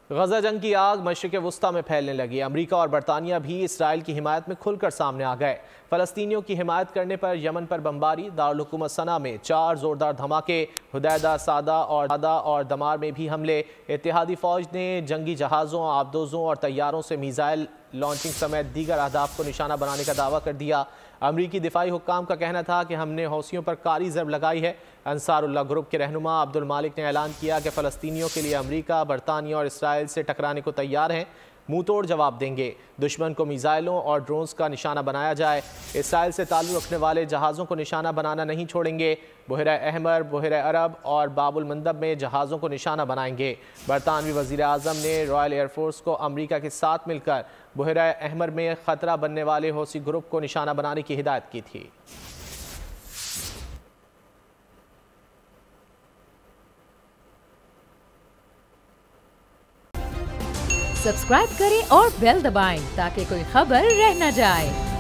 गजा जंग की आग मशरिक़ वुस्ता में फैलने लगी। अमरीका और बरतानिया भी इसराइल की हिमायत में खुलकर सामने आ गए। फ़लस्तीनियों की हिमायत करने पर यमन पर बमबारी, दारुल हुकूमत सना में 4 ज़ोरदार धमाके, हुदैदा, सादा और दमार में भी हमले। इत्तेहादी फ़ौज ने जंगी जहाज़ों, आबदोज़ों और तैयारों से मीज़ाइल लॉन्चिंग समेत दीगर अहदाफ को निशाना बनाने का दावा कर दिया। अमरीकी दिफाई हुक्काम का कहना था कि हमने हौसियों पर कारी ज़रब लगाई है। अंसारुल्लाह ग्रुप के रहनुमा अब्दुल मालिक ने ऐलान किया कि फ़लस्तीनियों के लिए अमरीका, बरतानिया और इसराइल से टकराने को तैयार हैं, मुंह तोड़ जवाब देंगे। दुश्मन को मिसाइलों और ड्रोन्स का निशाना बनाया जाए। इसराइल से ताल्लुक़ रखने वाले जहाज़ों को निशाना बनाना नहीं छोड़ेंगे। बहरा अहमर, बहरा अरब और बाबुल मंदब में जहाज़ों को निशाना बनाएंगे। बरतानवी वज़ीर आज़म ने रॉयल एयरफोर्स को अमरीका के साथ मिलकर बहरा अहमर में ख़तरा बनने वाले हौसी ग्रुप को निशाना बनाने की हिदायत की थी। सब्सक्राइब करें और बेल दबाएं ताकि कोई खबर रह न जाए।